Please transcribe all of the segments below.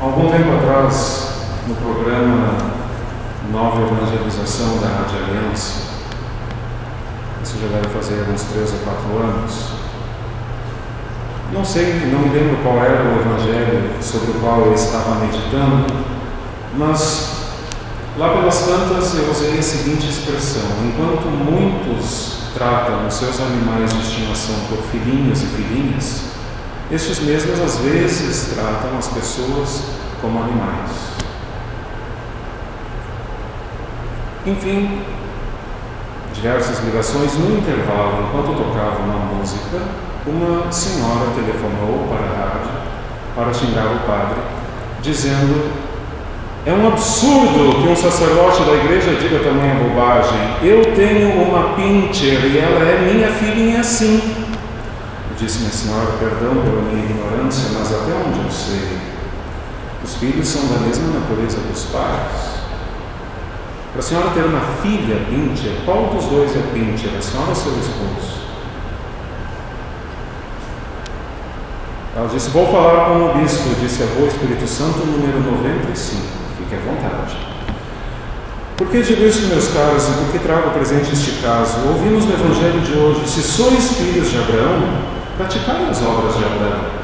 Algum tempo atrás, no programa Nova Evangelização da Rádio Aliança, isso já deve fazer uns 3 ou 4 anos, não me lembro qual era o evangelho sobre o qual eu estava meditando, mas lá pelas tantas eu usei a seguinte expressão: enquanto muitos tratam os seus animais de estimação por filhinhos e filhinhas, estes mesmos às vezes tratam as pessoas como animais. Enfim, diversas ligações. No intervalo, enquanto tocava uma música, uma senhora telefonou para a rádio para xingar o padre, dizendo: é um absurdo que um sacerdote da igreja diga tamanha bobagem. Eu tenho uma pincher e ela é minha filhinha sim. Eu disse: minha senhora, perdão pela minha ignorância, mas até onde eu sei, os filhos são da mesma natureza dos pais. Para a senhora ter uma filha pincher, qual dos dois é pincher, a senhora ou seu esposo? Ela disse: vou falar com o bispo. Eu disse: avô, Espírito Santo, número 95. Fique à vontade. Por que digo isso, meus caros, e por que trago presente este caso? Ouvimos no Evangelho de hoje: se sois filhos de Abraão, praticai as obras de Abraão.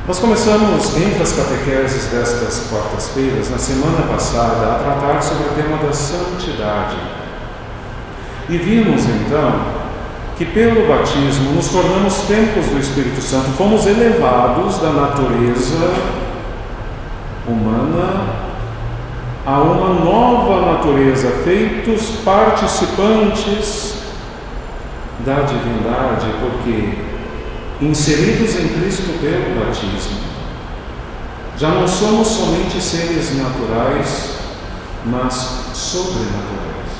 Nós começamos, entre as catequeses destas quartas-feiras, na semana passada, a tratar sobre o tema da santidade. E vimos, então, que pelo batismo nos tornamos templos do Espírito Santo, fomos elevados da natureza humana a uma nova natureza, feitos participantes da divindade, porque inseridos em Cristo pelo batismo, já não somos somente seres naturais, mas sobrenaturais.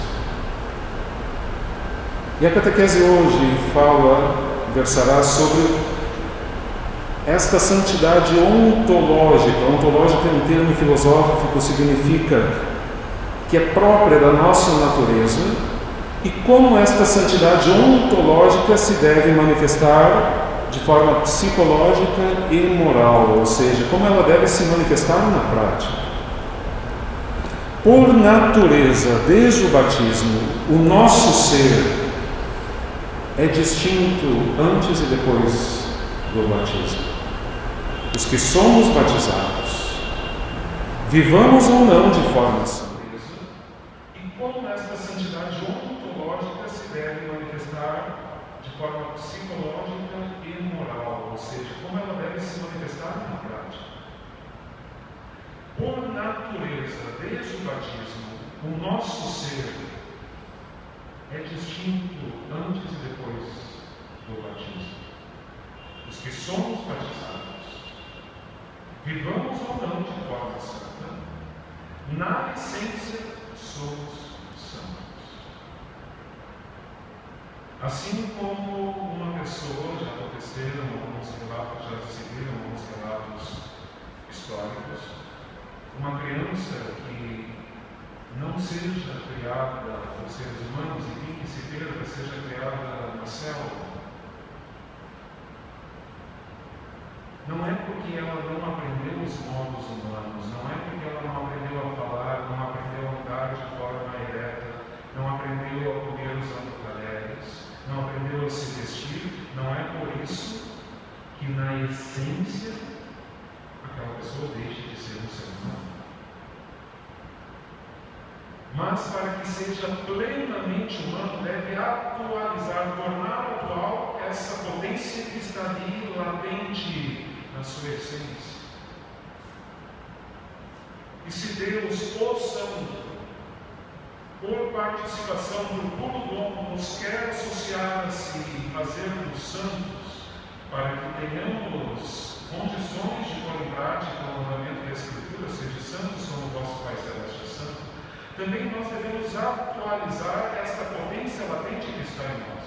E a catequese hoje versará sobre esta santidade ontológica. Ontológica é um termo filosófico, significa que é própria da nossa natureza, e como esta santidade ontológica se deve manifestar de forma psicológica e moral, ou seja, como ela deve se manifestar na prática. Por natureza, desde o batismo, o nosso ser é distinto antes e depois do batismo. Os que somos batizados, vivamos ou não de forma santa, e como esta santidade ontológica se deve manifestar de forma psicológica e moral, ou seja, como ela deve se manifestar na prática. Por natureza, desde o batismo, o nosso ser é distinto antes e depois do batismo. Os que somos batizados, vivamos ou não de forma santa, na essência somos santos. Assim como uma pessoa, já aconteceram alguns relatos, já se viram alguns relatos históricos, uma criança que não seja criada por seres humanos e que se perda, seja criada na selva, não é porque ela não aprendeu os modos humanos, não é porque ela não aprendeu a falar, não aprendeu a andar de forma ereta, não aprendeu a comer usando talheres, não aprendeu a se vestir, não é por isso que na essência aquela pessoa deixe de ser um ser humano. Mas para que seja plenamente humano, deve atualizar, tornar atual essa potência que está ali latente na sua essência. E se Deus, o Santo, por participação do puro dom, nos quer associar-se e fazer-nos santos, para que tenhamos condições de pôr em prática o mandamento da Escritura, seja santos como o vosso Pai Celeste é santo, também nós devemos atualizar esta potência latente que está em nós.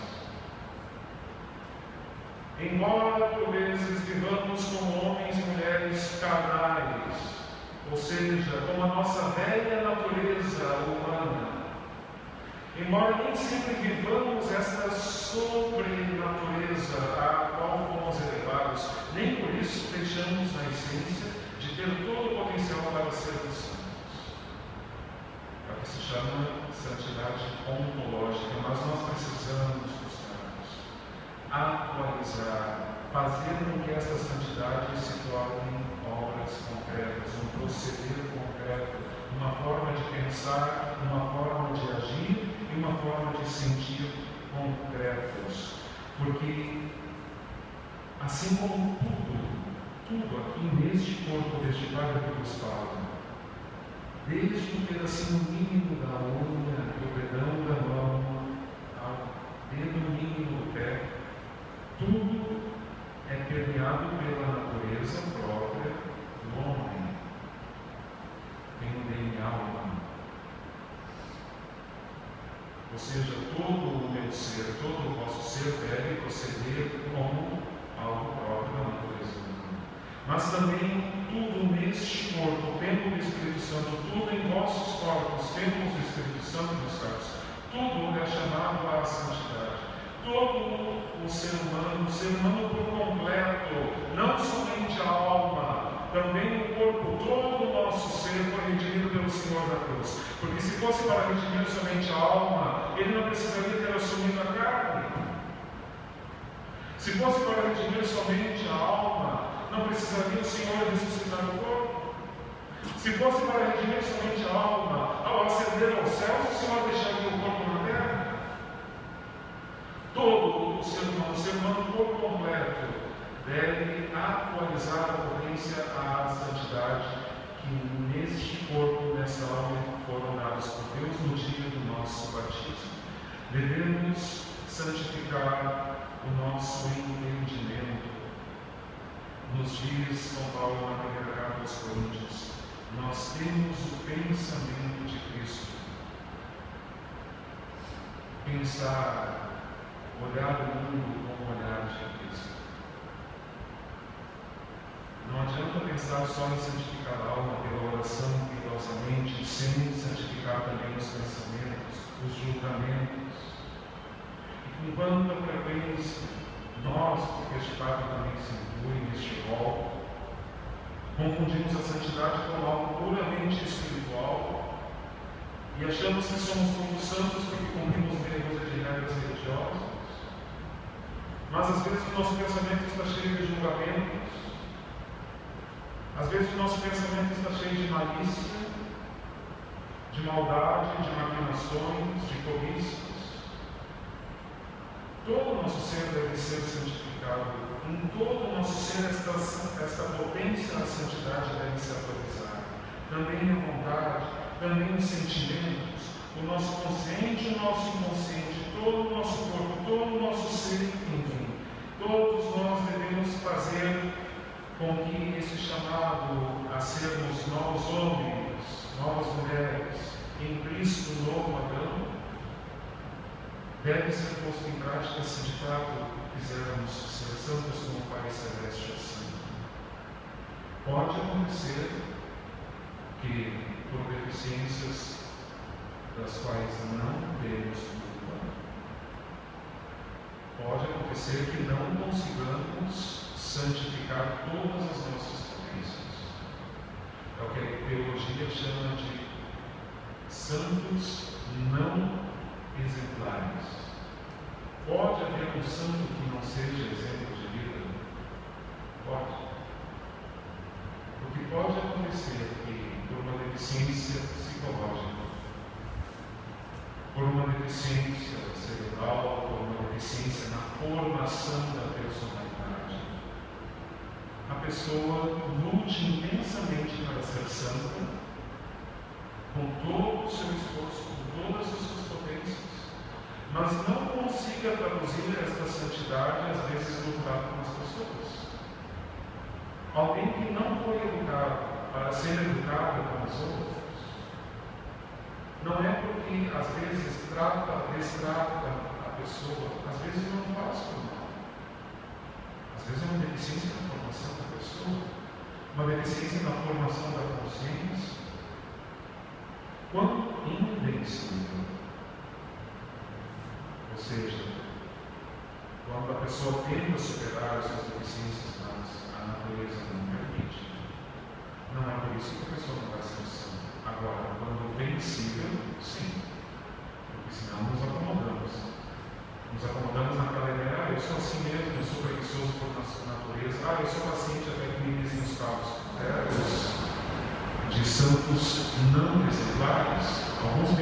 Embora, por vezes, vivamos como homens e mulheres carnais, ou seja, como a nossa velha natureza humana, embora nem sempre vivamos esta sobrenatureza a qual fomos elevados, nem por isso deixamos na essência de ter todo o potencial para sermos santos. É o que se chama santidade ontológica, mas nós precisamos buscarmos atualizar, fazer com que esta santidade se torne obras concretas, um proceder concreto, uma forma de pensar, uma forma de agir e uma forma de sentir concretos. Porque, assim como tudo aqui neste corpo deste Pai que vos fala, desde o pedacinho mínimo da unha, do dedão da mão, ao dedo mínimo do pé, tudo é permeado pela natureza própria do homem. Tem um DNA humano. Ou seja, todo o meu ser, todo o vosso ser deve proceder como algo próprio da natureza humana. Mas também tudo neste corpo, o templo do Espírito Santo, tudo em vossos corpos, templos do Espírito Santo, meus caros, tudo é chamado à santidade. Todo o ser humano por completo, não somente a alma, também o corpo, todo o nosso ser foi redimido pelo Senhor da cruz. Porque se fosse para redimir somente a alma, ele não precisaria ter assumido a carne. Se fosse para redimir somente a alma, não precisaria o Senhor ressuscitar o corpo. Se fosse para redimir somente a alma, ao ascender aos céus, o Senhor deixaria o corpo na terra. Todo o ser humano por completo, deve atualizar a potência à santidade que neste corpo, nesta alma, foram dados por Deus no dia do nosso batismo. Devemos santificar o nosso entendimento. Nos diz São Paulo na primeira carta aos Coríntios, nós temos o pensamento de Cristo. Pensar, olhar o mundo com o olhar de Cristo. Não adianta pensar só em santificar a alma pela oração piedosamente, sem santificar também os pensamentos, os julgamentos. E com quanta frequência nós, porque este Papa também se inclui neste rol, confundimos a santidade com algo puramente espiritual e achamos que somos muito santos porque cumprimos meia-dúzia de regras religiosas. Mas às vezes o nosso pensamento está cheio de julgamentos, às vezes o nosso pensamento está cheio de malícia, de maldade, de maquinações, de cobiças. Todo o nosso ser deve ser santificado. Em todo o nosso ser esta potência da santidade deve se atualizar. Também a vontade, também os sentimentos, o nosso consciente e o nosso inconsciente, todo o nosso corpo, todo o nosso ser, enfim. Todos nós devemos fazer com que esse chamado a sermos novos homens, novas mulheres, em Cristo novo Adão, deve ser posto em prática se de fato quisermos ser santos como o Pai Celeste é santo. Pode acontecer que, por deficiências das quais não temos culpa, pode acontecer que não consigamos santificar todas as nossas potências. É o que a teologia chama de santos não exemplares. Pode haver um santo que não seja exemplo de vida? Pode. Porque pode acontecer que, por uma deficiência psicológica, por uma deficiência cerebral, por uma deficiência na formação da personalidade, a pessoa lute intensamente para ser santa, com todo o seu esforço, com todas as suas potências, mas não consiga traduzir esta santidade, às vezes, no trato com as pessoas. Alguém que não foi educado para ser educado com os outros, não é porque, às vezes, destrata a pessoa, às vezes não faz por mal. Às vezes é uma deficiência na formação da pessoa, uma deficiência na formação da consciência. Quão invencível seja, quando a pessoa tenta superar as suas deficiências, mas a natureza não permite, não é por isso que a pessoa não vai ser santa. Agora, quando vencível, sim, porque senão nos acomodamos. Nos acomodamos naquela ideia, eu sou assim mesmo, eu sou preguiçoso por natureza, eu sou paciente até que me dizem os calos. De santos não exemplares, alguns